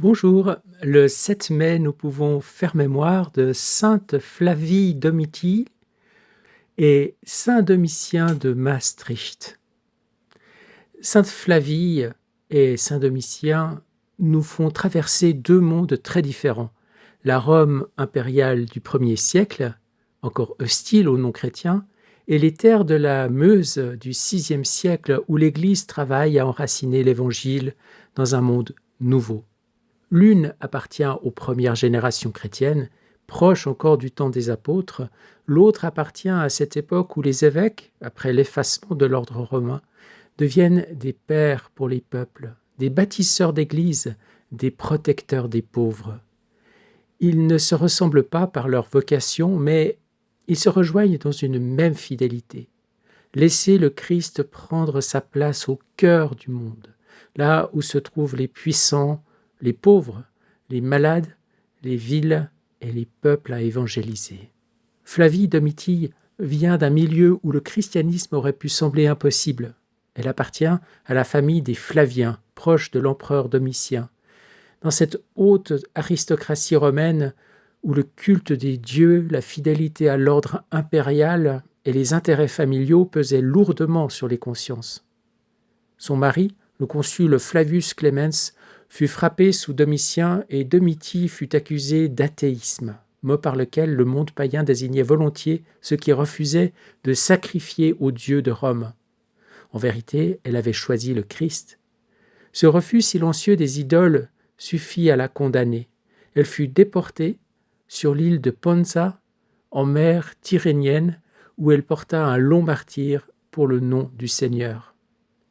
Bonjour, le 7 mai, nous pouvons faire mémoire de Sainte Flavie Domitii et Saint Domitien de Maastricht. Sainte Flavie et Saint Domitien nous font traverser deux mondes très différents. La Rome impériale du 1er siècle, encore hostile aux non-chrétiens, et les terres de la Meuse du 6e siècle où l'Église travaille à enraciner l'Évangile dans un monde nouveau. L'une appartient aux premières générations chrétiennes, proche encore du temps des apôtres, l'autre appartient à cette époque où les évêques, après l'effacement de l'ordre romain, deviennent des pères pour les peuples, des bâtisseurs d'églises, des protecteurs des pauvres. Ils ne se ressemblent pas par leur vocation, mais ils se rejoignent dans une même fidélité. Laisser le Christ prendre sa place au cœur du monde, là où se trouvent les puissants, les pauvres, les malades, les villes et les peuples à évangéliser. Flavie Domitii vient d'un milieu où le christianisme aurait pu sembler impossible. Elle appartient à la famille des Flaviens, proche de l'empereur Domitien. Dans cette haute aristocratie romaine où le culte des dieux, la fidélité à l'ordre impérial et les intérêts familiaux pesaient lourdement sur les consciences. Son mari, le consul Flavius Clemens, fut frappé sous Domitien et Domitii fut accusée d'athéisme, mot par lequel le monde païen désignait volontiers ceux qui refusaient de sacrifier aux dieux de Rome. En vérité, elle avait choisi le Christ. Ce refus silencieux des idoles suffit à la condamner. Elle fut déportée sur l'île de Ponza, en mer Tyrrhénienne, où elle porta un long martyre pour le nom du Seigneur.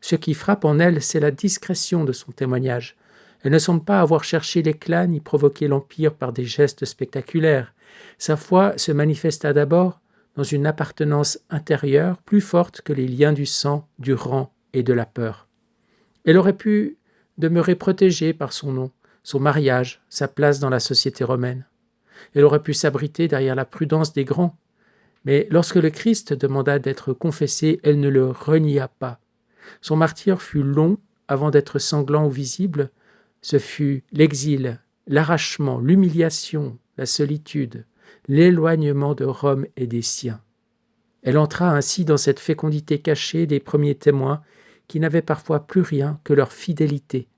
Ce qui frappe en elle, c'est la discrétion de son témoignage. Elle ne semble pas avoir cherché l'éclat ni provoqué l'empire par des gestes spectaculaires. Sa foi se manifesta d'abord dans une appartenance intérieure plus forte que les liens du sang, du rang et de la peur. Elle aurait pu demeurer protégée par son nom, son mariage, sa place dans la société romaine. Elle aurait pu s'abriter derrière la prudence des grands. Mais lorsque le Christ demanda d'être confessée, elle ne le renia pas. Son martyre fut long avant d'être sanglant ou visible. Ce fut l'exil, l'arrachement, l'humiliation, la solitude, l'éloignement de Rome et des siens. Elle entra ainsi dans cette fécondité cachée des premiers témoins qui n'avaient parfois plus rien que leur fidélité,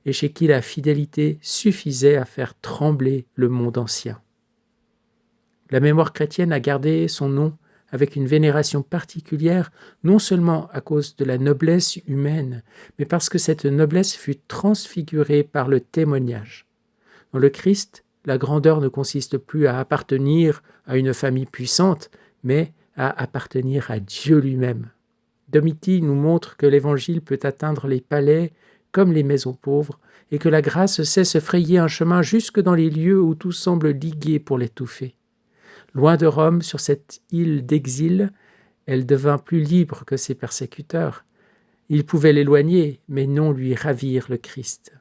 et chez qui la fidélité suffisait à faire trembler le monde ancien. La mémoire chrétienne a gardé son nom avec une vénération particulière, non seulement à cause de la noblesse humaine, mais parce que cette noblesse fut transfigurée par le témoignage. Dans le Christ, la grandeur ne consiste plus à appartenir à une famille puissante, mais à appartenir à Dieu lui-même. Domitii nous montre que l'Évangile peut atteindre les palais comme les maisons pauvres, et que la grâce sait se frayer un chemin jusque dans les lieux où tout semble ligué pour l'étouffer. Loin de Rome, sur cette île d'exil, elle devint plus libre que ses persécuteurs. Ils pouvaient l'éloigner, mais non lui ravir le Christ.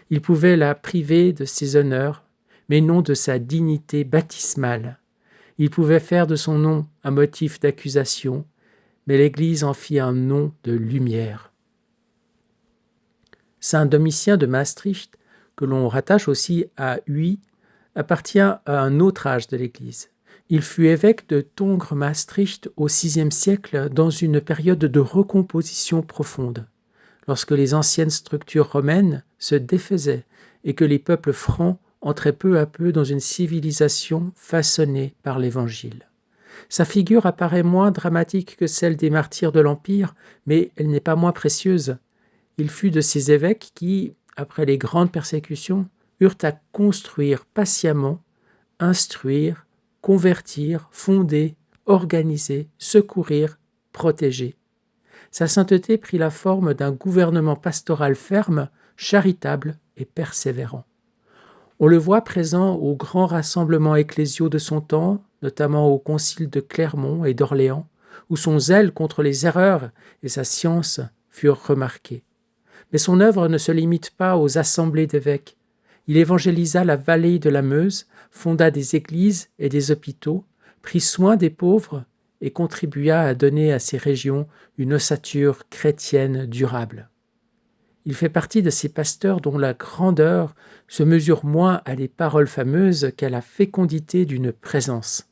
Ils pouvaient la priver de ses honneurs, mais non de sa dignité baptismale. Ils pouvaient faire de son nom un motif d'accusation, mais l'Église en fit un nom de lumière. Saint Domitien de Maastricht, que l'on rattache aussi à Huy, appartient à un autre âge de l'Église. Il fut évêque de Tongres-Maastricht au VIe siècle dans une période de recomposition profonde, lorsque les anciennes structures romaines se défaisaient et que les peuples francs entraient peu à peu dans une civilisation façonnée par l'Évangile. Sa figure apparaît moins dramatique que celle des martyrs de l'Empire, mais elle n'est pas moins précieuse. Il fut de ces évêques qui, après les grandes persécutions, eurent à construire patiemment, instruire, convertir, fonder, organiser, secourir, protéger. Sa sainteté prit la forme d'un gouvernement pastoral ferme, charitable et persévérant. On le voit présent aux grands rassemblements ecclésiaux de son temps, notamment au concile de Clermont et d'Orléans, où son zèle contre les erreurs et sa science furent remarqués. Mais son œuvre ne se limite pas aux assemblées d'évêques. Il évangélisa la vallée de la Meuse, fonda des églises et des hôpitaux, prit soin des pauvres et contribua à donner à ces régions une ossature chrétienne durable. Il fait partie de ces pasteurs dont la grandeur se mesure moins à des paroles fameuses qu'à la fécondité d'une présence.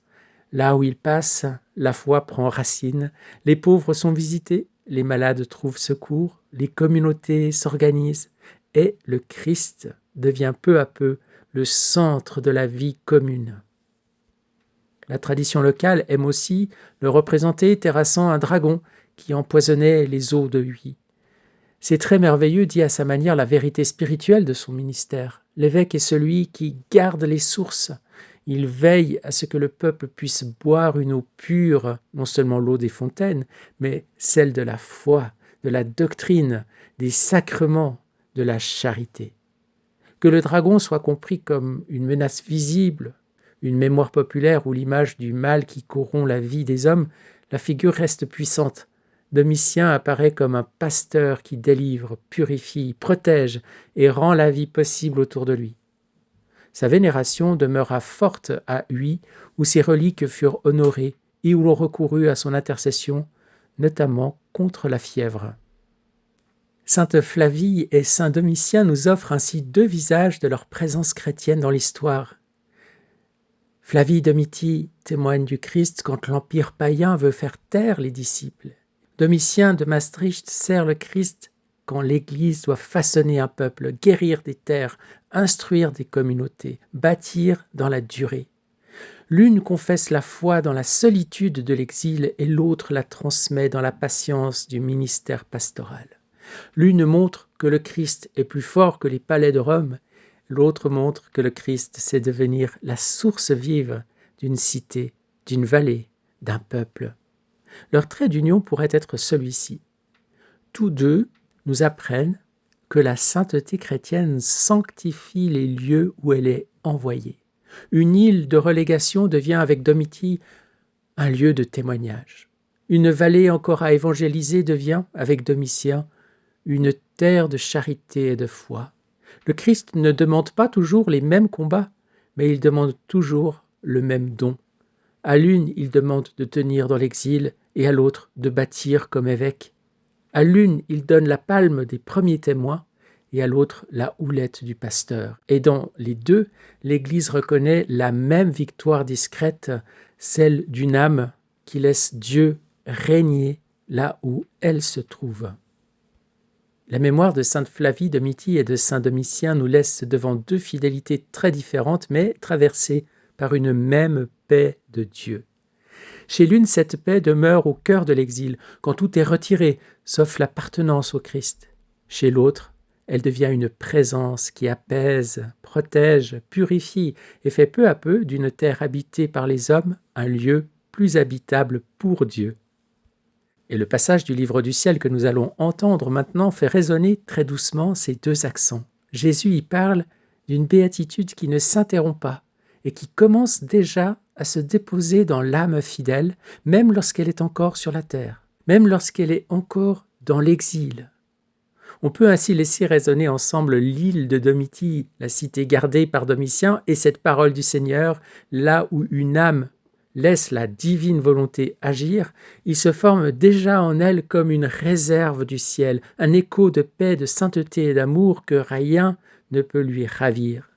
Là où il passe, la foi prend racine, les pauvres sont visités, les malades trouvent secours, les communautés s'organisent et le Christ devient peu à peu le centre de la vie commune. La tradition locale aime aussi le représenter terrassant un dragon qui empoisonnait les eaux de Huy. C'est très merveilleux, dit à sa manière la vérité spirituelle de son ministère. L'évêque est celui qui garde les sources. Il veille à ce que le peuple puisse boire une eau pure, non seulement l'eau des fontaines, mais celle de la foi, de la doctrine, des sacrements, de la charité. Que le dragon soit compris comme une menace visible, une mémoire populaire ou l'image du mal qui corrompt la vie des hommes, la figure reste puissante. Domitien apparaît comme un pasteur qui délivre, purifie, protège et rend la vie possible autour de lui. Sa vénération demeura forte à Huy, où ses reliques furent honorées et où l'on recourut à son intercession, notamment contre la fièvre. Sainte Flavie et saint Domitien nous offrent ainsi deux visages de leur présence chrétienne dans l'histoire. Flavie Domitie témoigne du Christ quand l'empire païen veut faire taire les disciples. Domitien de Maastricht sert le Christ quand l'Église doit façonner un peuple, guérir des terres, instruire des communautés, bâtir dans la durée. L'une confesse la foi dans la solitude de l'exil et l'autre la transmet dans la patience du ministère pastoral. L'une montre que le Christ est plus fort que les palais de Rome, l'autre montre que le Christ sait devenir la source vive d'une cité, d'une vallée, d'un peuple. Leur trait d'union pourrait être celui-ci. Tous deux nous apprennent que la sainteté chrétienne sanctifie les lieux où elle est envoyée. Une île de relégation devient avec Domitie un lieu de témoignage. Une vallée encore à évangéliser devient, avec Domitien, une terre de charité et de foi. Le Christ ne demande pas toujours les mêmes combats, mais il demande toujours le même don. À l'une, il demande de tenir dans l'exil et à l'autre de bâtir comme évêque. À l'une, il donne la palme des premiers témoins et à l'autre la houlette du pasteur. Et dans les deux, l'Église reconnaît la même victoire discrète, celle d'une âme qui laisse Dieu régner là où elle se trouve. La mémoire de sainte Flavie Domitie et de saint Domitien nous laisse devant deux fidélités très différentes, mais traversées par une même paix de Dieu. Chez l'une, cette paix demeure au cœur de l'exil, quand tout est retiré, sauf l'appartenance au Christ. Chez l'autre, elle devient une présence qui apaise, protège, purifie et fait peu à peu d'une terre habitée par les hommes un lieu plus habitable pour Dieu. Et le passage du livre du ciel que nous allons entendre maintenant fait résonner très doucement ces deux accents. Jésus y parle d'une béatitude qui ne s'interrompt pas et qui commence déjà à se déposer dans l'âme fidèle, même lorsqu'elle est encore sur la terre, même lorsqu'elle est encore dans l'exil. On peut ainsi laisser résonner ensemble l'île de Domitie, la cité gardée par Domitien, et cette parole du Seigneur, là où une âme laisse la divine volonté agir, il se forme déjà en elle comme une réserve du ciel, un écho de paix, de sainteté et d'amour que rien ne peut lui ravir.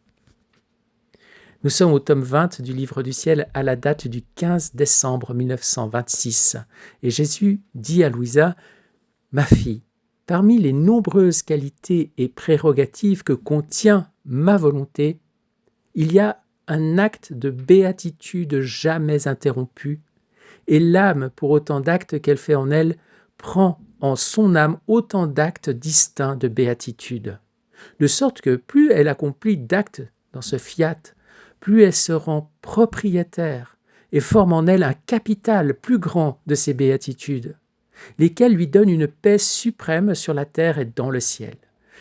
Nous sommes au tome 20 du livre du ciel à la date du 15 décembre 1926 et Jésus dit à Louisa « Ma fille, parmi les nombreuses qualités et prérogatives que contient ma volonté, il y a un acte de béatitude jamais interrompu, et l'âme, pour autant d'actes qu'elle fait en elle, prend en son âme autant d'actes distincts de béatitude, de sorte que plus elle accomplit d'actes dans ce fiat, plus elle se rend propriétaire et forme en elle un capital plus grand de ces béatitudes, lesquelles lui donnent une paix suprême sur la terre et dans le ciel.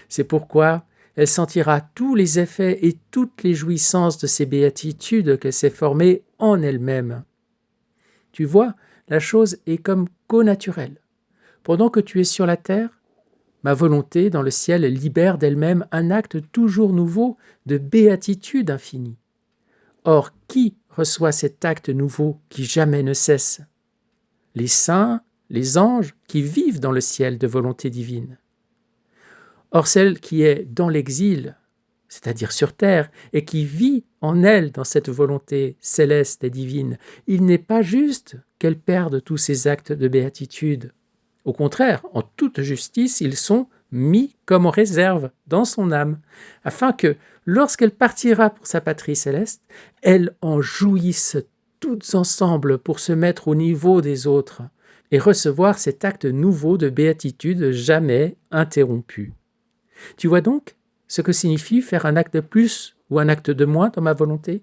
C'est pourquoi elle sentira tous les effets et toutes les jouissances de ces béatitudes qu'elle s'est formée en elle-même. Tu vois, la chose est comme connaturelle. Pendant que tu es sur la terre, ma volonté dans le ciel libère d'elle-même un acte toujours nouveau de béatitude infinie. Or, qui reçoit cet acte nouveau qui jamais ne cesse? Les saints, les anges qui vivent dans le ciel de volonté divine. Or, celle qui est dans l'exil, c'est-à-dire sur terre, et qui vit en elle dans cette volonté céleste et divine, il n'est pas juste qu'elle perde tous ses actes de béatitude. Au contraire, en toute justice, ils sont mis comme en réserve dans son âme, afin que, lorsqu'elle partira pour sa patrie céleste, elle en jouisse toutes ensemble pour se mettre au niveau des autres et recevoir cet acte nouveau de béatitude jamais interrompu. Tu vois donc ce que signifie faire un acte de plus ou un acte de moins dans ma volonté?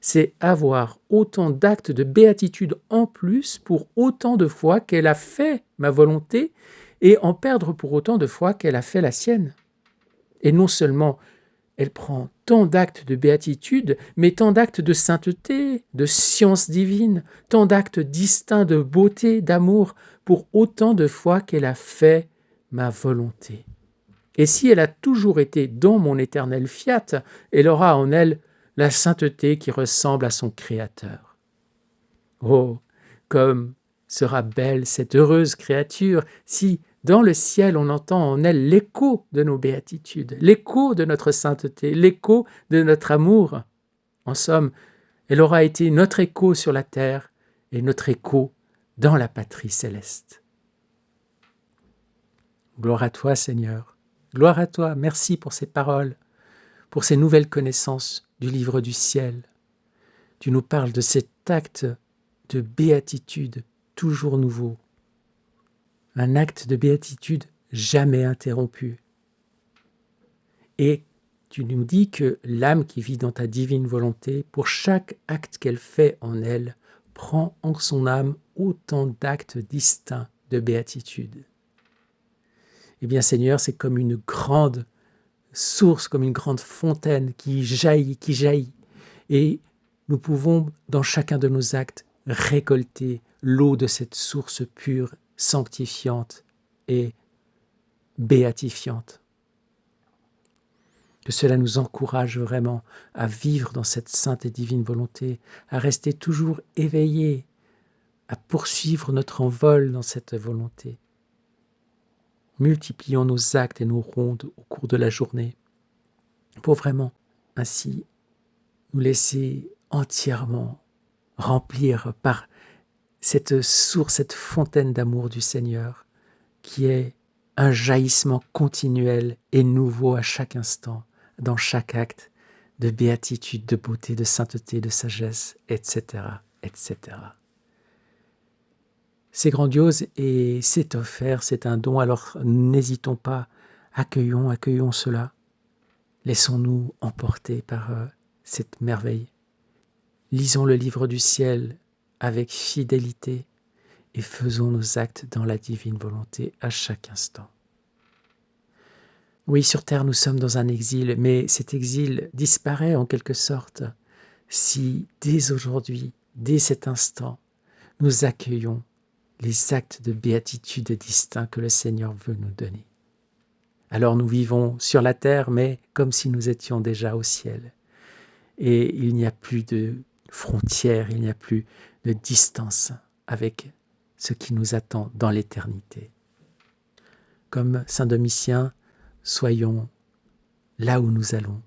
C'est avoir autant d'actes de béatitude en plus pour autant de fois qu'elle a fait ma volonté et en perdre pour autant de fois qu'elle a fait la sienne. Et non seulement elle prend tant d'actes de béatitude, mais tant d'actes de sainteté, de science divine, tant d'actes distincts de beauté, d'amour, pour autant de fois qu'elle a fait ma volonté. Et si elle a toujours été dans mon éternel fiat, elle aura en elle la sainteté qui ressemble à son Créateur. Oh, comme sera belle cette heureuse créature si, dans le ciel, on entend en elle l'écho de nos béatitudes, l'écho de notre sainteté, l'écho de notre amour. En somme, elle aura été notre écho sur la terre et notre écho dans la patrie céleste. Gloire à toi, Seigneur. Gloire à toi. Merci pour ces paroles, pour ces nouvelles connaissances du livre du ciel. Tu nous parles de cet acte de béatitude toujours nouveau. Un acte de béatitude jamais interrompu. Et tu nous dis que l'âme qui vit dans ta divine volonté, pour chaque acte qu'elle fait en elle, prend en son âme autant d'actes distincts de béatitude. Eh bien, Seigneur, c'est comme une grande source, comme une grande fontaine qui jaillit. Et nous pouvons, dans chacun de nos actes, récolter l'eau de cette source pure, sanctifiante et béatifiante. Que cela nous encourage vraiment à vivre dans cette sainte et divine volonté, à rester toujours éveillés, à poursuivre notre envol dans cette volonté. Multiplions nos actes et nos rondes au cours de la journée pour vraiment ainsi nous laisser entièrement remplir par cette source, cette fontaine d'amour du Seigneur qui est un jaillissement continuel et nouveau à chaque instant, dans chaque acte de béatitude, de beauté, de sainteté, de sagesse, etc., etc. C'est grandiose et c'est offert, c'est un don, alors n'hésitons pas, accueillons cela. Laissons-nous emporter par cette merveille. Lisons le livre du ciel avec fidélité et faisons nos actes dans la divine volonté à chaque instant. Oui, sur terre, nous sommes dans un exil, mais cet exil disparaît en quelque sorte si, dès aujourd'hui, dès cet instant, nous accueillons les actes de béatitude distincts que le Seigneur veut nous donner. Alors nous vivons sur la terre, mais comme si nous étions déjà au ciel. Et il n'y a plus de frontières, il n'y a plus de distance avec ce qui nous attend dans l'éternité. Comme Saint Domitien, soyons là où nous allons,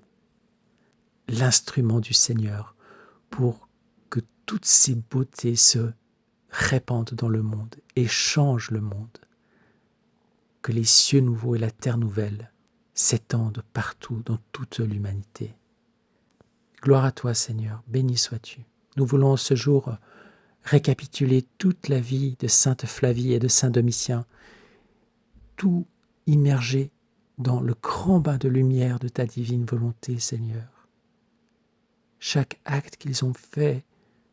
l'instrument du Seigneur pour que toutes ces beautés se répandent dans le monde et changent le monde. Que les cieux nouveaux et la terre nouvelle s'étendent partout dans toute l'humanité. Gloire à toi, Seigneur, béni sois-tu. Nous voulons ce jour récapituler toute la vie de Sainte Flavie et de Saint Domitien, tout immergé dans le grand bain de lumière de ta divine volonté, Seigneur. Chaque acte qu'ils ont fait,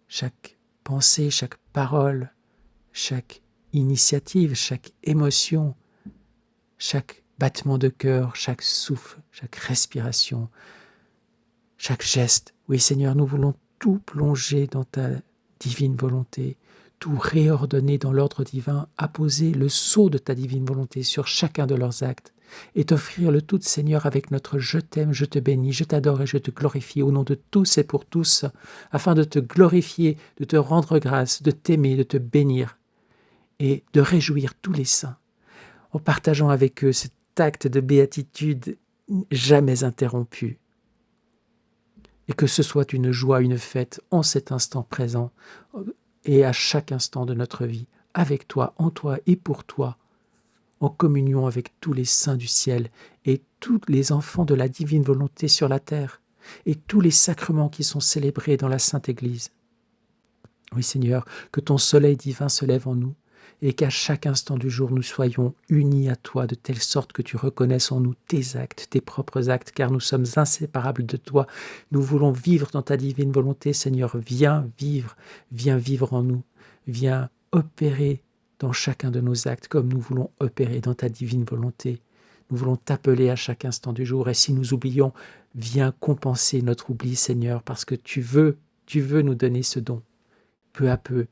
chaque pensée, chaque parole, chaque initiative, chaque émotion, chaque battement de cœur, chaque souffle, chaque respiration, chaque geste. Oui, Seigneur, nous voulons tout plonger dans ta divine volonté, tout réordonner dans l'ordre divin, apposer le sceau de ta divine volonté sur chacun de leurs actes et t'offrir le tout, Seigneur, avec notre « Je t'aime, je te bénis, je t'adore et je te glorifie au nom de tous et pour tous, afin de te glorifier, de te rendre grâce, de t'aimer, de te bénir et de réjouir tous les saints, en partageant avec eux cette cet acte de béatitude jamais interrompu. Et que ce soit une joie, une fête en cet instant présent et à chaque instant de notre vie, avec toi, en toi et pour toi, en communion avec tous les saints du ciel et tous les enfants de la divine volonté sur la terre et tous les sacrements qui sont célébrés dans la Sainte Église. Oui Seigneur, que ton soleil divin se lève en nous et qu'à chaque instant du jour nous soyons unis à toi de telle sorte que tu reconnaisses en nous tes actes, tes propres actes, car nous sommes inséparables de toi. Nous voulons vivre dans ta divine volonté. Seigneur, viens vivre en nous, viens opérer dans chacun de nos actes comme nous voulons opérer dans ta divine volonté. Nous voulons t'appeler à chaque instant du jour et si nous oublions, viens compenser notre oubli, Seigneur, parce que tu veux nous donner ce don. Peu à peu,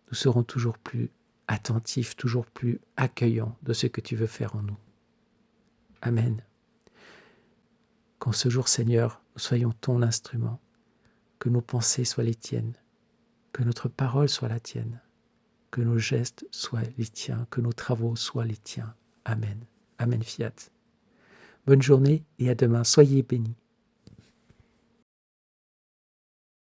nous serons toujours plus attentifs, toujours plus accueillants de ce que tu veux faire en nous. Amen. Qu'en ce jour, Seigneur, nous soyons ton instrument, que nos pensées soient les tiennes, que notre parole soit la tienne, que nos gestes soient les tiens, que nos travaux soient les tiens. Amen. Amen fiat. Bonne journée et à demain. Soyez bénis.